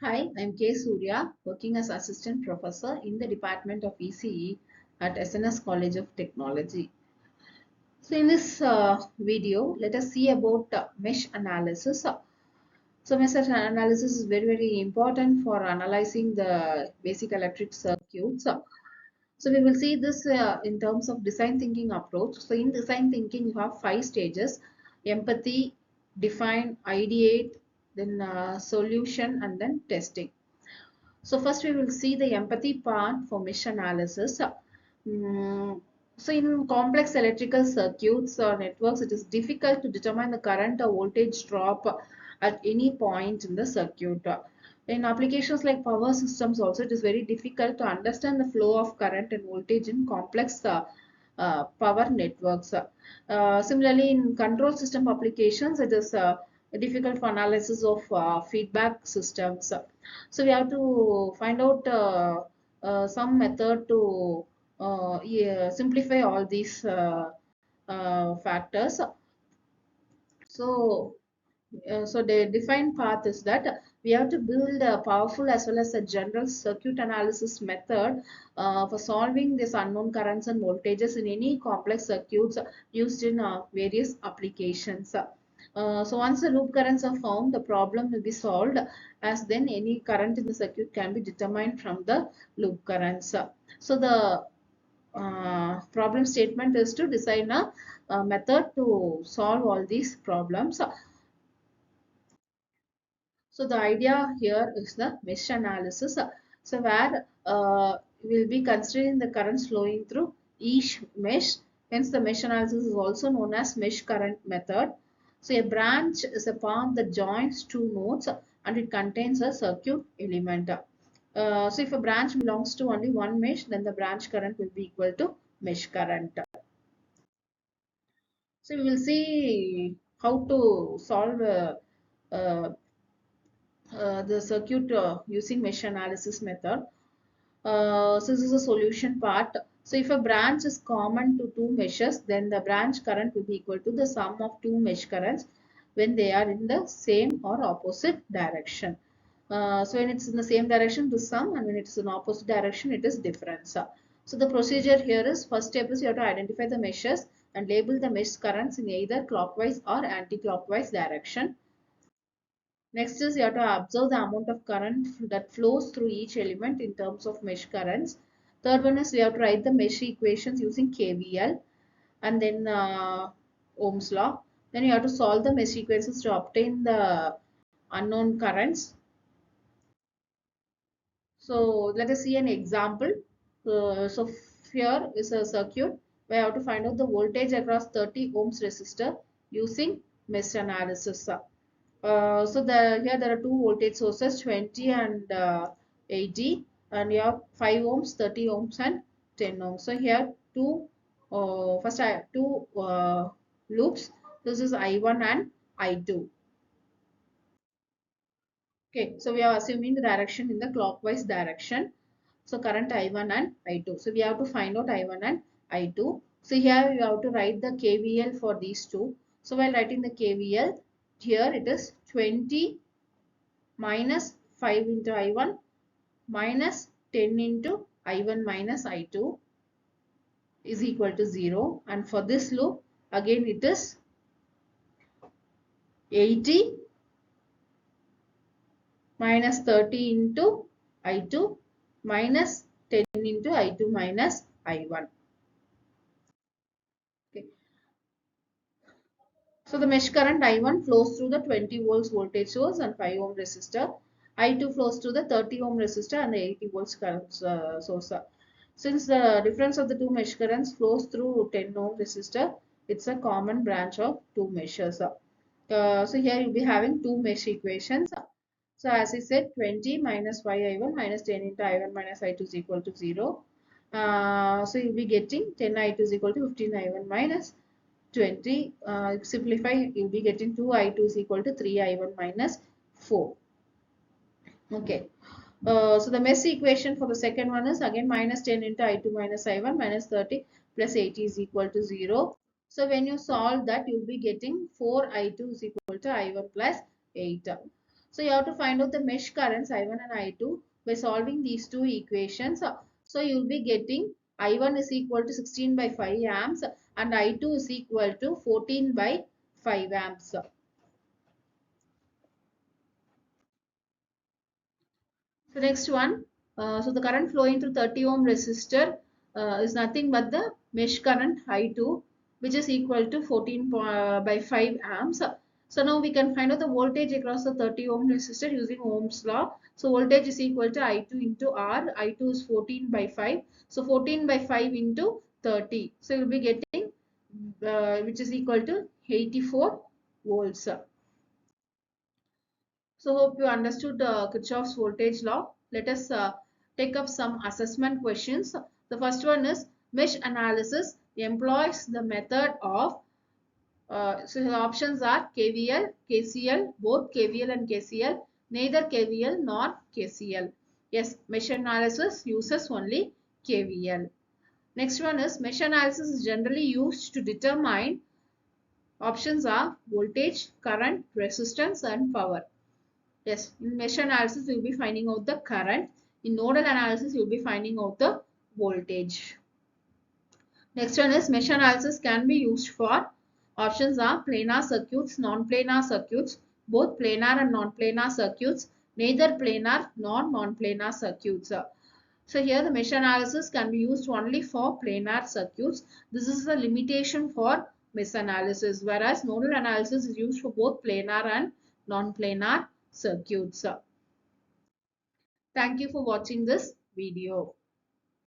Hi, I'm K. Surya, working as Assistant Professor in the Department of ECE at SNS College of Technology. So, in this video, let us see about mesh analysis. So, mesh analysis is very important for analyzing the basic electric circuits. So, we will see this in terms of design thinking approach. So, in design thinking, you have 5 stages: empathy, define, ideate, then solution, and then testing. So first we will see the empathy part for mesh analysis. Mm, so in complex electrical circuits or networks, it is difficult to determine the current or voltage drop at any point in the circuit. In applications like power systems also, it is very difficult to understand the flow of current and voltage in complex power networks. Similarly, in control system applications, it is difficult for analysis of feedback systems. So we have to find out some method to yeah, simplify all these factors. So, so the defined path is that we have to build a powerful as well as a general circuit analysis method for solving these unknown currents and voltages in any complex circuits used in various applications. So once the loop currents are found, the problem will be solved, as then any current in the circuit can be determined from the loop currents. So the problem statement is to design a method to solve all these problems. So the idea here is the mesh analysis. So where we'll be considering the currents flowing through each mesh. Hence the mesh analysis is also known as mesh current method. So a branch is a path that joins two nodes and it contains a circuit element. So if a branch belongs to only one mesh, then the branch current will be equal to mesh current. So we will see how to solve uh, the circuit using mesh analysis method. So this is a solution part. So if a branch is common to two meshes, then the branch current will be equal to the sum of two mesh currents when they are in the same or opposite direction. So when it's in the same direction, the sum, and when it's in opposite direction, it is difference. So the procedure here is, first step is you have to identify the meshes and label the mesh currents in either clockwise or anti-clockwise direction. Next is you have to observe the amount of current that flows through each element in terms of mesh currents. Third one is we have to write the mesh equations using KVL and then Ohm's law. Then you have to solve the mesh equations to obtain the unknown currents. So let us see an example. So here is a circuit where I have to find out the voltage across 30 ohms resistor using mesh analysis. So here there are two voltage sources, 20 and 80, and you have 5 ohms, 30 ohms, and 10 ohms. So here first I have two loops. This is I1 and I2. Okay, so we are assuming the direction in the clockwise direction. So current I1 and I2. So we have to find out I1 and I2. So here you have to write the KVL for these two. So while writing the KVL, here it is 20 minus 5 into I1 minus 10 into I1 minus I2 is equal to 0. And for this loop, again it is 80 minus 30 into I2 minus 10 into I2 minus I1. Okay. So the mesh current I1 flows through the 20 volts voltage source and 5 ohm resistor. I2 flows through the 30 ohm resistor and the 80 volts current source. Since the difference of the two mesh currents flows through 10 ohm resistor, it's a common branch of two meshes. So here you'll be having two mesh equations. So as I said, 20 minus 5i1 minus 10 into i1 minus i2 is equal to 0. So you'll be getting 10i2 is equal to 15i1 minus 20. Simplify, you'll be getting 2i2 is equal to 3i1 minus 4. Okay. So the mesh equation for the second one is again minus 10 into I2 minus I1 minus 30 plus 80 is equal to 0. So when you solve that, you'll be getting 4I2 is equal to I1 plus 8. So you have to find out the mesh currents I1 and I2 by solving these two equations. So you will be getting I1 is equal to 16 by 5 amps and I2 is equal to 14 by 5 amps. So next one, so the current flowing through 30 ohm resistor is nothing but the mesh current I2, which is equal to 14 by 5 amps. So now we can find out the voltage across the 30 ohm resistor using Ohm's law. So voltage is equal to I2 into R. I2 is 14 by 5. So 14 by 5 into 30. So you'll be getting which is equal to 84 volts. So hope you understood Kirchhoff's voltage law. Let us take up some assessment questions. The first one is mesh analysis employs the method of so the options are KVL, KCL, both KVL and KCL, neither KVL nor KCL. Yes, mesh analysis uses only KVL. Next one is mesh analysis is generally used to determine options are voltage, current, resistance and power. Yes, in mesh analysis, you'll be finding out the current. In nodal analysis, you'll be finding out the voltage. Next one is mesh analysis can be used for options are planar circuits, non-planar circuits, both planar and non-planar circuits, neither planar nor non-planar circuits. So here the mesh analysis can be used only for planar circuits. This is the limitation for mesh analysis, whereas nodal analysis is used for both planar and non-planar circuits. Thank you for watching this video.